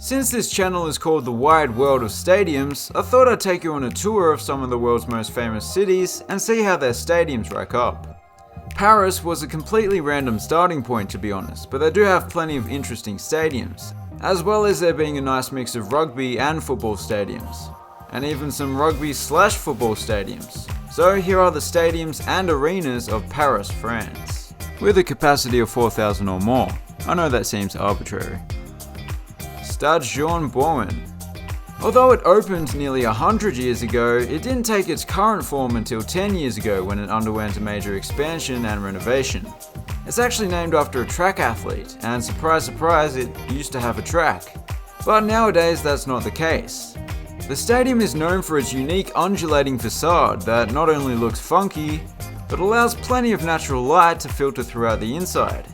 Since this channel is called The Wide World of Stadiums, I thought I'd take you on a tour of some of the world's most famous cities and see how their stadiums rack up. Paris was a completely random starting point, to be honest, but they do have plenty of interesting stadiums, as well as there being a nice mix of rugby and football stadiums, and even some rugby/football stadiums. So here are the stadiums and arenas of Paris, France, with a capacity of 4,000 or more. I know that seems arbitrary. Stade Jean Bouin. Although it opened nearly 100 years ago, it didn't take its current form until 10 years ago when it underwent a major expansion and renovation. It's actually named after a track athlete, and surprise surprise, it used to have a track. But nowadays that's not the case. The stadium is known for its unique undulating facade that not only looks funky, but allows plenty of natural light to filter throughout the inside.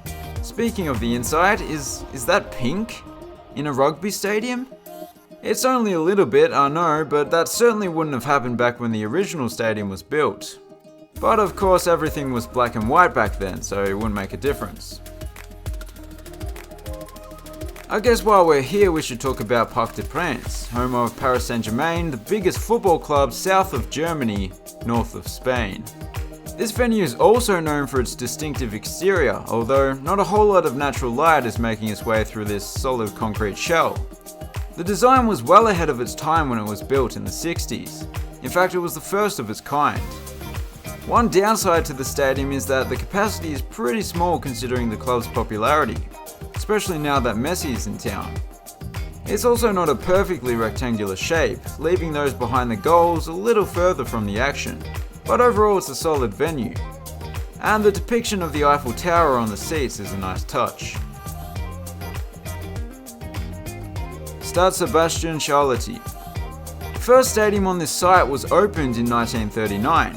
Speaking of the inside, is that pink? In a rugby stadium? It's only a little bit, I know, but that certainly wouldn't have happened back when the original stadium was built. But of course everything was black and white back then, so it wouldn't make a difference. I guess while we're here we should talk about Parc des Princes, home of Paris Saint-Germain, the biggest football club south of Germany, north of Spain. This venue is also known for its distinctive exterior, although not a whole lot of natural light is making its way through this solid concrete shell. The design was well ahead of its time when it was built in the 60s. In fact, it was the first of its kind. One downside to the stadium is that the capacity is pretty small considering the club's popularity, especially now that Messi is in town. It's also not a perfectly rectangular shape, leaving those behind the goals a little further from the action. But overall it's a solid venue. And the depiction of the Eiffel Tower on the seats is a nice touch. Stade Sébastien Charletti. The first stadium on this site was opened in 1939.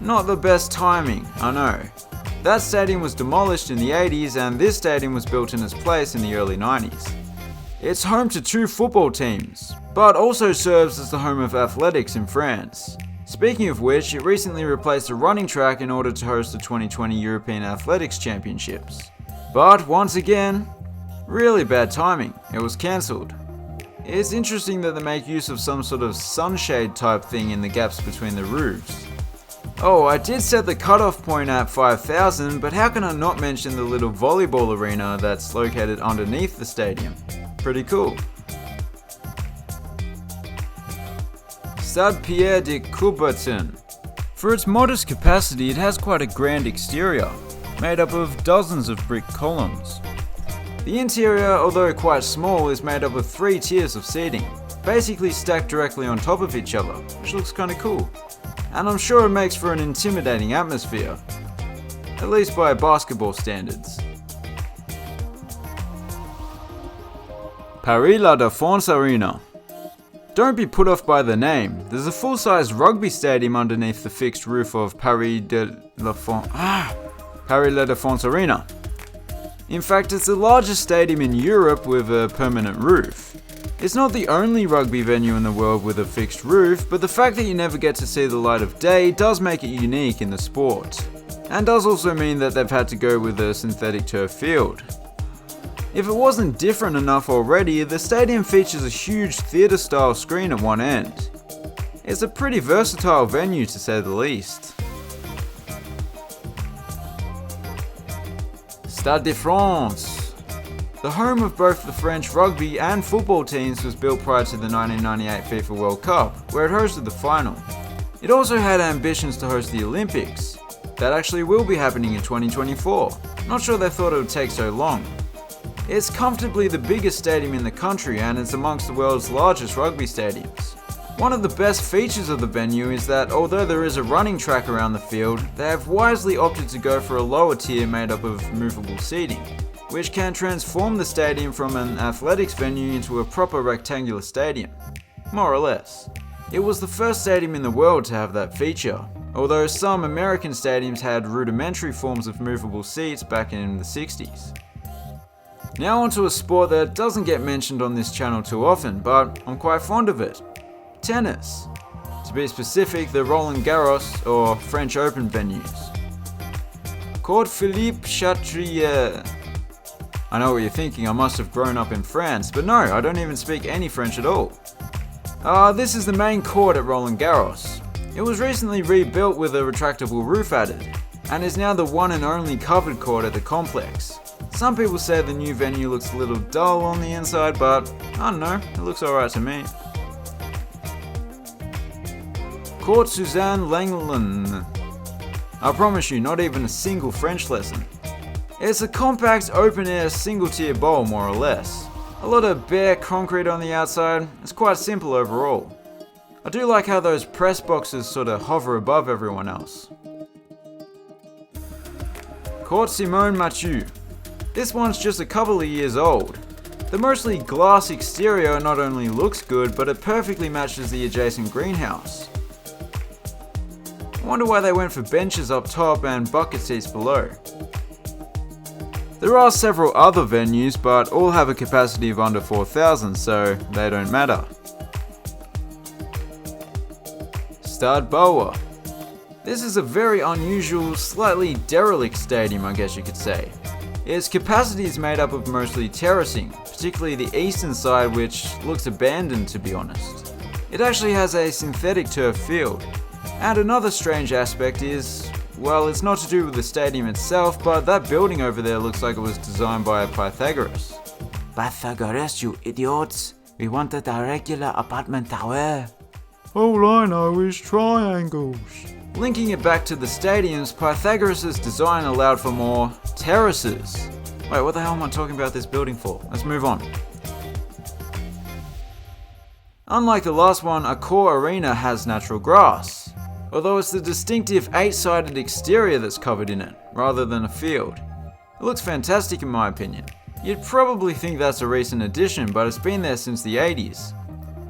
Not the best timing, I know. That stadium was demolished in the 80s and this stadium was built in its place in the early 90s. It's home to two football teams, but also serves as the home of athletics in France. Speaking of which, it recently replaced a running track in order to host the 2020 European Athletics Championships. But once again, really bad timing, it was cancelled. It's interesting that they make use of some sort of sunshade type thing in the gaps between the roofs. Oh, I did set the cutoff point at 5,000, but how can I not mention the little volleyball arena that's located underneath the stadium? Pretty cool. Stade Pierre de Coubertin. For its modest capacity, it has quite a grand exterior, made up of dozens of brick columns. The interior, although quite small, is made up of 3 tiers of seating, basically stacked directly on top of each other, which looks kinda cool. And I'm sure it makes for an intimidating atmosphere, at least by basketball standards. Paris La Défense Arena. Don't be put off by the name. There's a full-size rugby stadium underneath the fixed roof of Paris La Défense Arena. In fact, it's the largest stadium in Europe with a permanent roof. It's not the only rugby venue in the world with a fixed roof, but the fact that you never get to see the light of day does make it unique in the sport, and does also mean that they've had to go with a synthetic turf field. If it wasn't different enough already, the stadium features a huge theatre-style screen at one end. It's a pretty versatile venue to say the least. Stade de France. The home of both the French rugby and football teams was built prior to the 1998 FIFA World Cup, where it hosted the final. It also had ambitions to host the Olympics. That actually will be happening in 2024. Not sure they thought it would take so long. It's comfortably the biggest stadium in the country and it's amongst the world's largest rugby stadiums. One of the best features of the venue is that although there is a running track around the field, they have wisely opted to go for a lower tier made up of movable seating, which can transform the stadium from an athletics venue into a proper rectangular stadium, more or less. It was the first stadium in the world to have that feature, although some American stadiums had rudimentary forms of movable seats back in the 60s. Now onto a sport that doesn't get mentioned on this channel too often, but I'm quite fond of it. Tennis. To be specific, the Roland Garros or French Open venues. Court Philippe Chatrier. I know what you're thinking, I must have grown up in France, but no, I don't even speak any French at all. This is the main court at Roland Garros. It was recently rebuilt with a retractable roof added, and is now the one and only covered court at the complex. Some people say the new venue looks a little dull on the inside, but I don't know, it looks alright to me. Court Suzanne Lenglen. I promise you, not even a single French lesson. It's a compact, open-air, single-tier bowl, more or less. A lot of bare concrete on the outside. It's quite simple overall. I do like how those press boxes sort of hover above everyone else. Court Simone Mathieu. This one's just a couple of years old. The mostly glass exterior not only looks good, but it perfectly matches the adjacent greenhouse. I wonder why they went for benches up top and bucket seats below. There are several other venues, but all have a capacity of under 4,000, so they don't matter. Stade Boa. This is a very unusual, slightly derelict stadium, I guess you could say. Its capacity is made up of mostly terracing, particularly the eastern side, which looks abandoned to be honest. It actually has a synthetic turf field. And another strange aspect is, well, it's not to do with the stadium itself, but that building over there looks like it was designed by Pythagoras. Pythagoras, you idiots! We wanted a regular apartment tower. All I know is triangles. Linking it back to the stadiums, Pythagoras' design allowed for more terraces. Wait, what the hell am I talking about this building for? Let's move on. Unlike the last one, Accor Arena has natural grass, although it's the distinctive 8-sided exterior that's covered in it, rather than a field. It looks fantastic in my opinion. You'd probably think that's a recent addition, but it's been there since the 80s.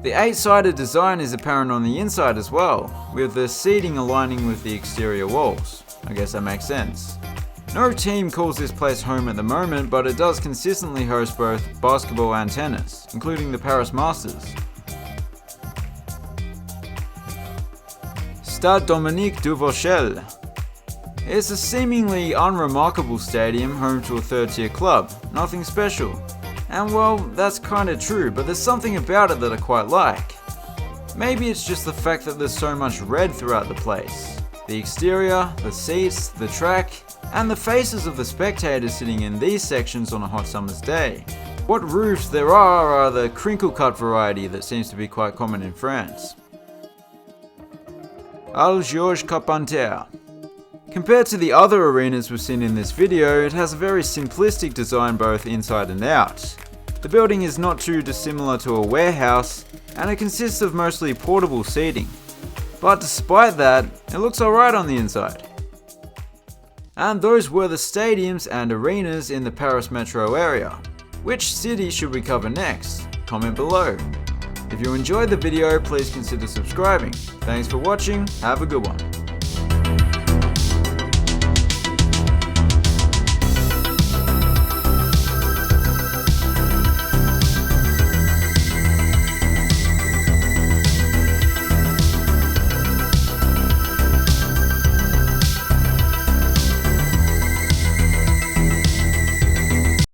The 8-sided design is apparent on the inside as well, with the seating aligning with the exterior walls. I guess that makes sense. No team calls this place home at the moment, but it does consistently host both basketball and tennis, including the Paris Masters. Stade Dominique Duvauchel. It's a seemingly unremarkable stadium home to a third-tier club, nothing special. And well, that's kinda true, but there's something about it that I quite like. Maybe it's just the fact that there's so much red throughout the place. The exterior, the seats, the track, and the faces of the spectators sitting in these sections on a hot summer's day. What roofs there are the crinkle-cut variety that seems to be quite common in France. Al Georges Carpentier. Compared to the other arenas we've seen in this video, it has a very simplistic design both inside and out. The building is not too dissimilar to a warehouse, and it consists of mostly portable seating. But despite that, it looks alright on the inside. And those were the stadiums and arenas in the Paris metro area. Which city should we cover next? Comment below. If you enjoyed the video, please consider subscribing. Thanks for watching, have a good one.